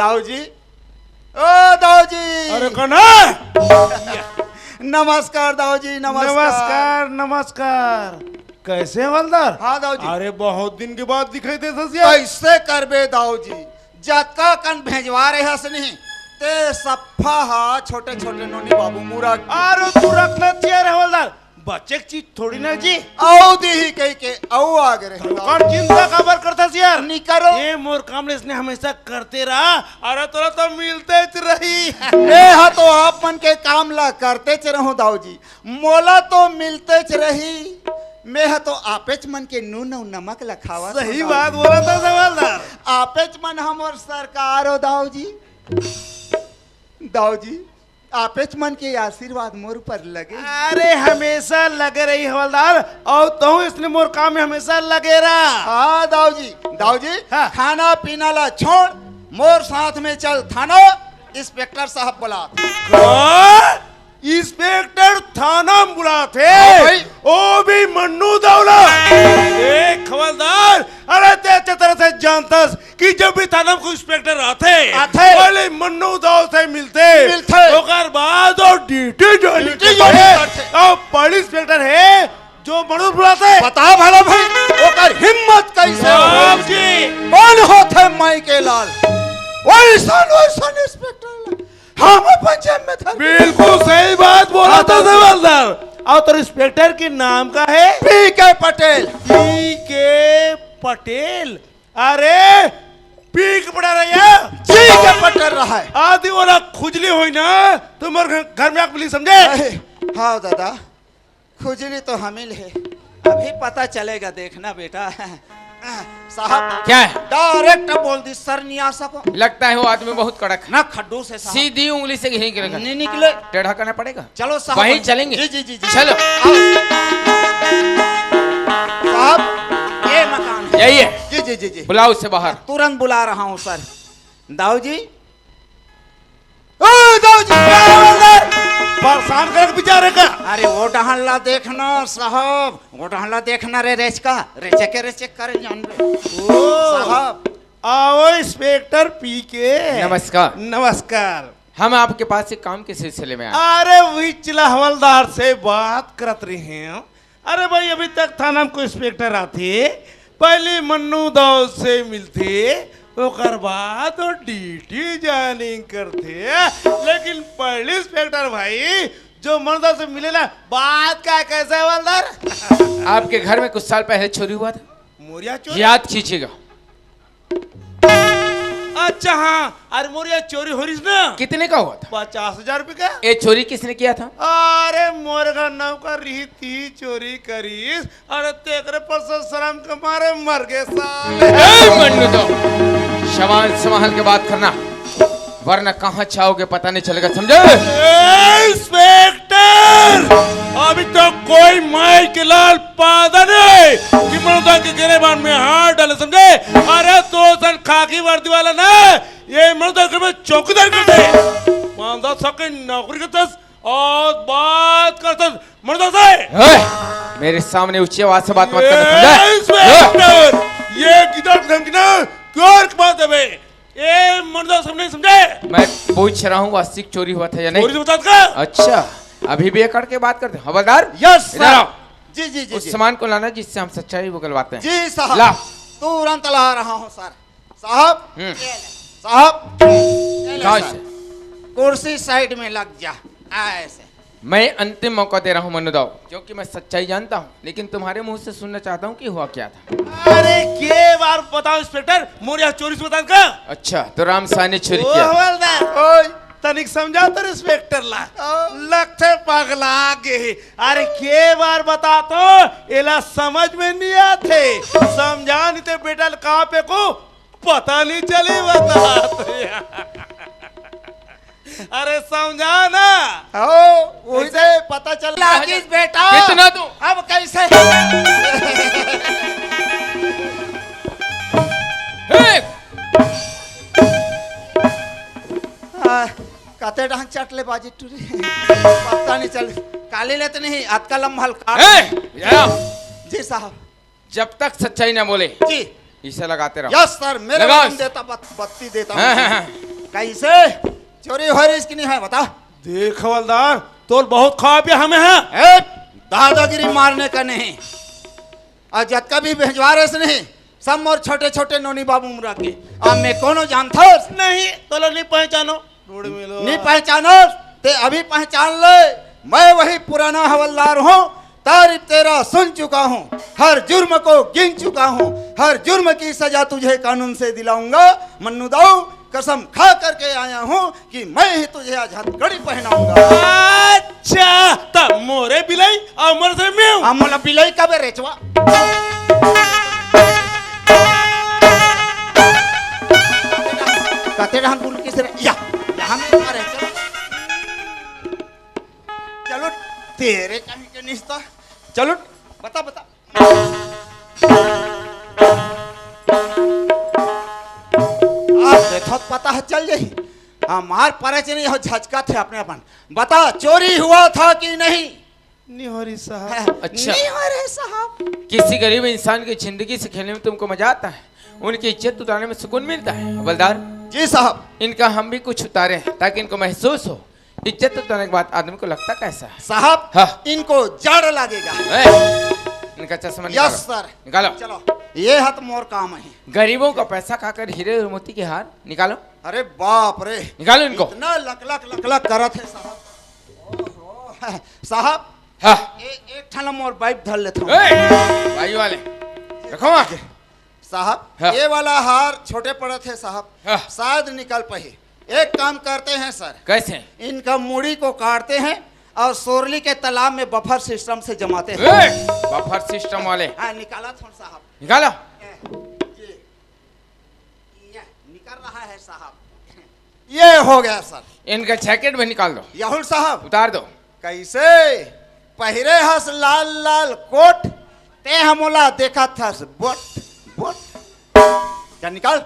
दाऊ जी, ओ दाऊ जी। अरे कौन नमस्कार दाऊ जी, नमस्कार नमस्कार। कैसे हैं हवलदार? हाँ दाऊ जी। अरे बहुत दिन के बाद दिखाई दे ससिया। कैसे करबे दाऊ जी, जतका कन भेजवा रहे हस नहीं ते सफा हा छोटे छोटे नोनी बाबू मुरा। अरे तू रखना चाहिए रे हवलदार, बच्चे की चीज थोड़ी ना जी। औ दी कह के औ आ गए कौन चिंता खबर करता सी यार? नहीं करो ये मोर काम इसने हमेशा करते रहा। अरे तोरा तो मिलते रही। ए हा तो आप मन के काम ला करते च रहो दाऊ जी, मोला तो मिलते च रही। मैं हा तो आपेच मन के नून और नमक ला खावा। सही बात बोला था हवलदार। आपेच मन हमर सरकार हो दाऊ जी। दाऊ जी आपेच मन के आशीर्वाद मोर पर लगे। अरे हमेशा लगे रही हवलदार, और तो इसने मोर काम में हमेशा लगे रहा। हाँ दाऊ जी, दाऊ जी हाँ। खाना पीना ला छोड़, मोर साथ में चल थाना। इंस्पेक्टर साहब बोला। इंस्पेक्टर थाना बुलाते, भाई। ओ भी मन्नू दौलत। एक हवलदार, अरे ते अच्छे तरह से जानता कि जब भी थाना को इंस्पेक्टर आते पहले मन्नू दौलत से मिलते ओकर बाद और ड्यूटी ज्वाइन करते। और पहले इंस्पेक्टर है जो मन्नू बुलाते। बता भला भाई ओकर हिम्मत कैसे हो जी? कौन होते माई के लाल? वैसन इंस्पेक्टर हम पंचायत में था। बिल्कुल सही बात बोला था हवलदार। और तो इंस्पेक्टर के नाम का है पीके पटेल। पीके पटेल? अरे पीक पड़ा रहा जी के पटेल रहा है। आदि वाला खुजली हुई ना तुम्हारे घर में आके समझे। हाँ दादा, खुजली तो हमिल है, अभी पता चलेगा, देखना बेटा। साहब क्या है? डायरेक्ट बोल दी सर नियासा को। लगता है वो आदमी बहुत कड़क है। ना खड्डू से साहब सीधी उंगली से नहीं निकलेगा। नहीं निकले, टेढ़ा करना पड़ेगा। चलो साहब वहीं चलेंगे। जी जी जी, जी। चलो साहब ये मकान है। यही है। जी जी जी जी, बुलाओ उससे बाहर। तुरंत बुला रहा हूँ सर। दाऊ जी, ओ दाऊ जी, परेशान कर बेचारे का। अरे वो डहला देखना साहब, वो डहला देखना रे रेच का रेचे करे जान साहब। आओ इंस्पेक्टर पीके। नमस्कार। नमस्कार। हम आपके पास एक काम के सिलसिले में आए। अरे वही चिला हवलदार से बात करत रहे हैं। अरे भाई अभी तक थाना में कोई इंस्पेक्टर आते, पहले मन्नू दौलत से मिलते, ओकर बाद और ड्यूटी ज्वाइनिंग करते। लेकिन पहले इंस्पेक्टर भाई जो मर्दा से मिले ना, बात का कैसा है हवलदार? आपके घर में कुछ साल पहले चोरी हुआ था, मोरिया चोरी? याद कीजिएगा। अच्छा हाँ, अरे मोरिया चोरी हो रही ना। कितने का हुआ था? 50,000 रुपए का। ये चोरी किसने किया था? अरे मोरगा नौकर रीति चोरी करीस, अरे तेरे पर शर्म के मारे मर गए साले। मन्नू दो शवान संभाल के बात करना, वरना कहाँ चाहोगे पता नहीं चलेगा, समझे? इंस्पेक्टर अभी तो कोई माई के लाल पादा नहीं कि मनुदा के गिरेबान में हाथ डाले, समझे? अरे तो सन खाकी वर्दी वाला ना, ये मनुदा के में चौकीदार करते, मानदा सके नौकरी करते और बात करते मनुदा से। मेरे सामने ऊंची आवाज से बात मत करना, इंस्पेक्टर ये किधर धमकी ना क्यों बात है बे? ये मनुदा सबने समझे? मैं पूछ रहा हूँ वास्तविक चोरी हुआ था या नहीं? चोरी से बता का? अच्छा अभी भी एकड़ के बात करते हैं हवलदार। यस इधर आओ। जी जी जी उस जी, सामान को लाना जिससे हम सच्चाई बुलवाते हैं। जी साहब ला। तुरंत ला रहा हूँ सर। साहब साहब कहाँ से? कुर्सी साइड में लग जा ऐसे। मैं अंतिम मौका दे रहा हूँ मन्नू दाऊ, क्योंकि मैं सच्चाई जानता हूँ, लेकिन तुम्हारे मुंह से सुनना चाहता हूँ कि हुआ क्या था। अरे के बार बताओ इंस्पेक्टर, मोरिया चोरी से बता का? अच्छा तो राम साहनी ने चोरी ओ किया। हवलदार, ओए तनिक समझा तो इंस्पेक्टर ला, लगते पगला गे। अरे के बार बता तो एला समझ में नहीं आते, समझा नहीं ते बेटा कहाँ पे को पता नहीं चले बता। अरे समझा ना, वही से पता चल लागिस बेटा। कितना तू? अब कैसे? कते ढंग चटले बाजी टूरी पता नहीं चल काली लेते नहीं अतका लम्हा जी साहब। जब तक सच्चाई ना बोले जी इसे लगाते रहो। यस सर, मेरे लगाओ। देता बत्ती देता हाँ, हाँ, हाँ। कैसे चोरी हो रही इसकी नहीं है बता। देख हवलदार तो बहुत खा पिया हमें है। ए, दादागिरी मारने का नहीं और जत का भी भेजवा रहे से नहीं सब मोर छोटे छोटे नोनी बाबू मुरा के अब मैं कोनो जानता नहीं तो नहीं पहचानो ढूंढ मिलो नहीं पहचानो ते अभी पहचान ले मैं वही पुराना हवलदार हूँ तारीफ तेरा सुन चुका हूँ हर जुर्म को गिन चुका हूँ हर जुर्म की सजा तुझे कानून से दिलाऊंगा मन्नू दाऊ कसम खा करके आया हूँ कि मैं ही तुझे आज हथकड़ी पहनाऊंगा। अच्छा तब मोरे बिलाई और मोर से मैं अमोला बिलाई का बे रेचवा कहते रहन बोल किस रे या यहाँ में आ रहे चलो तेरे कहीं के निस्ता चलो बता बता देखो पता है चल जाही हमार परिचय नहीं हो झचका थे अपने अपन बता चोरी हुआ था कि नहीं निहोरी साहब। अच्छा। नहीं हो रहे साहब किसी गरीब इंसान की जिंदगी से खेलने में तुमको मजा आता है, उनकी इज्जत उतारने में सुकून मिलता है। हवलदार जी साहब इनका हम भी कुछ उतारे ताकि इनको महसूस हो। इज्जत उतारने के बाद आदमी को लगता कैसा है। साहब हाँ। इनको जड़ लगेगा। इनका चश्मा यस निकालो सर निकालो। चलो ये हाथ मोर काम है। गरीबों का पैसा खाकर हीरे और मोती के हार निकालो अरे बाप रे निकालो इनको। इतना लक करत है साहब। ओहो, साहब हाँ एक ठाला मोर बाइक धर लेता हूँ। भाई वाले रखो आगे। साहब हाँ। ये वाला हार छोटे पड़े थे साहब हाँ। शायद निकल पाए। एक काम करते हैं सर कैसे? इनका मूड़ी को काटते हैं और सोरली के तालाब में बफर सिस्टम से जमाते हैं। बफर सिस्टम वाले हाँ निकाला था साहब निकालो। ये निकल रहा है साहब। ये हो गया सर। इनका जैकेट भी निकाल दो याहुल साहब उतार दो। कैसे पहिरे हस लाल लाल कोट ते हमोला देखा था बोट बोट क्या निकाल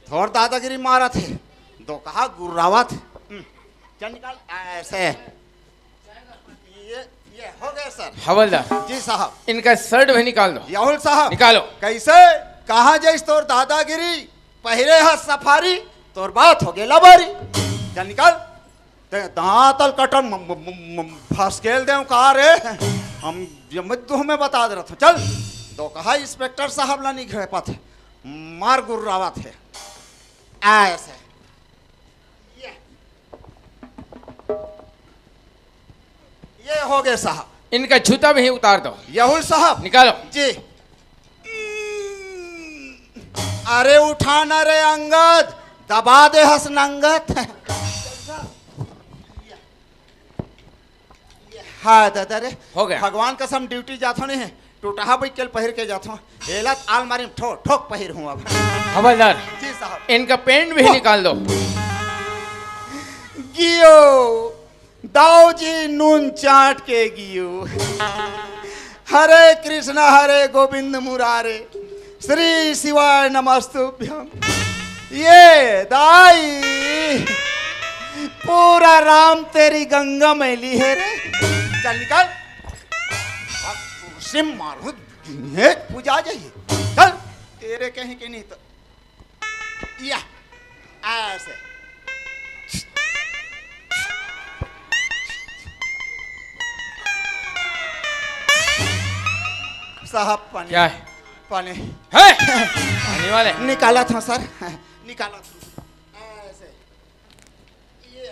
थोड़ दादागिरी मारा थे दो कहा गुर्रावा थे क्या निकाल ऐसे ये हो गया सर। हवलदार जी साहब इनका शर्ट भी निकाल दो। याहुल साहब निकालो। कैसे कहा जाइस तोर दादागिरी पहिरे हस सफारी तोर बात हो गई लबारी क्या निकाल ते दांतल कटन फसकेल दे कहा रे हम जमदू में बता दे रहा था चल तो कहा इंस्पेक्टर साहब ला नहीं घे पाते मार गुर्रावा थे ऐसे ये हो गए साहब। इनका जूता भी उतार दो। याहुल साहब निकालो। जी अरे उठाना रे अंगद दबा दे हस नंगत हाँ दादा रे हो गया। भगवान कसम ड्यूटी जाता नहीं है टूटा बैकल पहिर के जाता हूँ हेलत आलमारी में ठोक ठोक पहिर हूँ अब। हवलदार जी साहब इनका पेंट भी निकाल दो। गियो दाऊ जी नून चाट के गियो हरे कृष्ण हरे गोविंद मुरारे श्री शिवाय नमस्तुभ्यम। ये दाई पूरा राम तेरी गंगा मैली है रे चल निकल सिम मारो पूजा जाइए चल तेरे कहीं के नहीं तो या ऐसे साहब पानी क्या है? पानी है पानी वाले निकाला था सर निकाला था ऐसे ये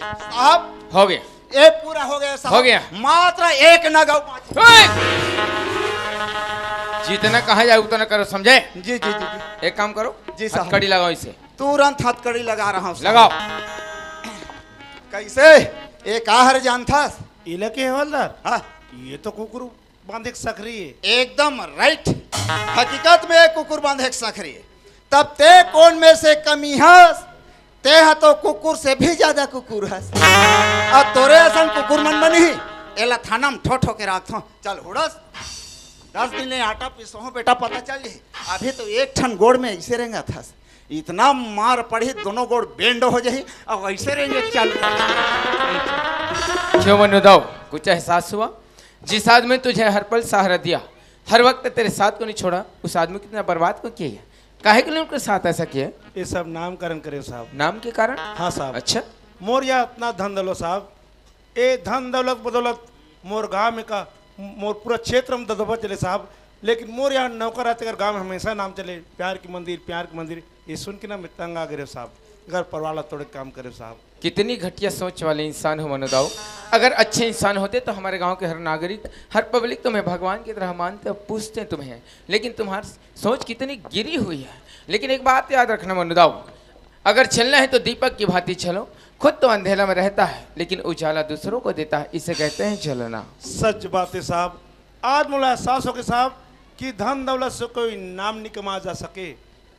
साहब हो गया। ये पूरा हो गया साहब हो गया। मात्र एक नगाऊ जितना कहा जाए उतना करो समझे। जी जी जी जी एक काम करो जी साहब। कड़ी लगाओ इसे तुरंत हथकड़ी लगा रहा हूँ साहब। लगाओ। कैसे एक आहर जान था इलाके हवलदार हाँ ये तो कुकुर बांधे सकरी है। एकदम राइट हकीकत में एक कुकुर बांधे एक सखरी है तब ते कौन में से कमी हस ते हा तो कुकुर से भी ज्यादा कुकुर हस और तोरे असन कुकुर मन बनी एला थाना में ठो ठो के रखो चल हुड़स 10 दिन ले आटा पिसो बेटा पता चल जाए अभी तो एक ठन गोड़ में ऐसे रहेंगे था इतना मार पड़ी दोनों गोड़ बेंड हो जाए और ऐसे रहेंगे चल क्यों मनु दाओ कुछ एहसास हुआ? जिस आदमी तुझे हर पल सहारा दिया हर वक्त तेरे साथ को नहीं छोड़ा उस आदमी को कितना बर्बाद को किया है। काहे के लिए उनके साथ ऐसा किया? ये सब नामकरण करे साहब। नाम के कारण? हाँ साहब। अच्छा। मोर यहाँ इतना धन दौलत साहब, ये धन दौलत बदौलत मोर गाँव में का मोर पूरा क्षेत्र में दबदबा चले साहब। लेकिन मोर यहाँ नौकर आते अगर गाँव में हमेशा नाम चले प्यार की मंदिर, प्यार की मंदिर। ये सुन के ना मैं तंग आ गए साहब, घर परिवार तोड़े काम करे साहब। कितनी घटिया सोच वाले इंसान हो मनोदाव। अगर अच्छे इंसान होते तो हमारे गांव के हर नागरिक, हर पब्लिक तुम्हें भगवान की तरह मानते और पूछते तुम्हें। लेकिन तुम्हारी सोच कितनी गिरी हुई है। लेकिन एक बात याद रखना मनोदाव, अगर चलना है तो दीपक की भांति चलो। खुद तो अंधेरा में रहता है लेकिन उजाला दूसरों को देता है, इसे कहते हैं चलना। सच बात है साहब। आज मुझे एहसास हो के साहब कि धन दौलत से कोई नाम नहीं कमा जा सके,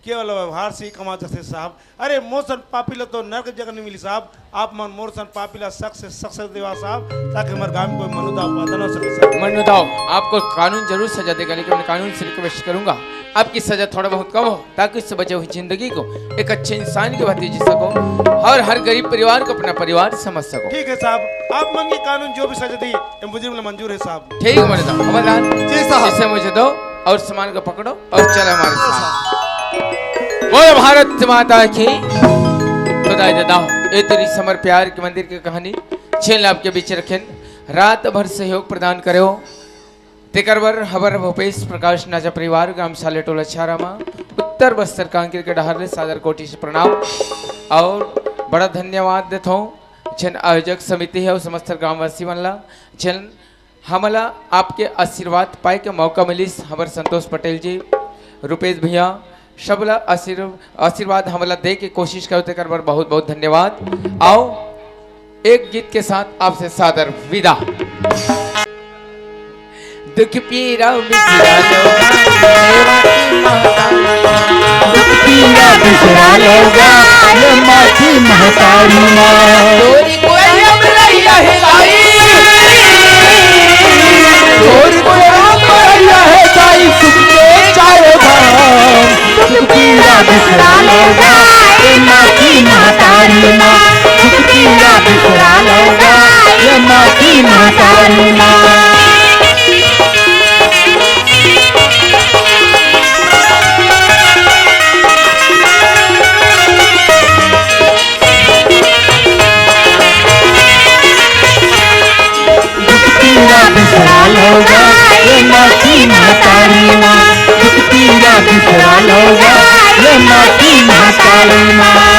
केवल व्यवहार से ही कमा जा सके साहब। अरे मोरसन पापीला तो नरक जगह नहीं मिली साहब। आप मन मोरसन पापीला सख्त देवा साहब, ताकि हमारे गांव में कोई मनुदाव पैदा न हो सके साहब। मनोदाव, आपको कानून जरूर सजा देगा, लेकिन मैं कानून से रिक्वेस्ट करूंगा आपकी सजा थोड़ा बहुत कम हो, ताकि इससे बचे हुई जिंदगी को एक अच्छे इंसान की भांति जी सको और हर गरीब परिवार को अपना परिवार समझ सको। ठीक है साहब, आप मांगिए कानून जो भी सजा दी मुझे मंजूर है साहब। ठीक है मनोदाव। खबरदार जी साहब। इसे मुझे दो और सामान को पकड़ो और चलो हमारे साथ। बोल भारत माता की। खुदाई दादा, ये तेरी समर प्यार के मंदिर की कहानी छेल आपके बीच रखें, रात भर सहयोग प्रदान करो। तेकरवर हबर भूपेश प्रकाश नाजा परिवार ग्राम साले टोला छारामा उत्तर बस्तर कांकेर के डहार सादर कोटि से प्रणाम और बड़ा धन्यवाद देता हूँ जन आयोजक समिति है और समस्त ग्रामवासी मनला जन हमला आपके आशीर्वाद पाए के मौका मिलिस। हमारे संतोष पटेल जी, रुपेश भैया सबला आशीर्वाद हमला दे के कोशिश करते कर बहुत बहुत धन्यवाद। आओ एक गीत के साथ आपसे सादर विदा। दुख पीरा बिसरा लोगा ये माटी महतारी तोरी कोई अमरैया है लाई, तोरी कोई अमरैया है लाई, सुख के चारों धाम। दुख पीरा बिसरा लोगा ये माटी महतारी, दुख पीरा बिसरा लोगा ये माटी महतारी। लोगा ये माटी महतारी माँ, दुख पीरा बिसरा लोगा ये माटी महतारी माँ।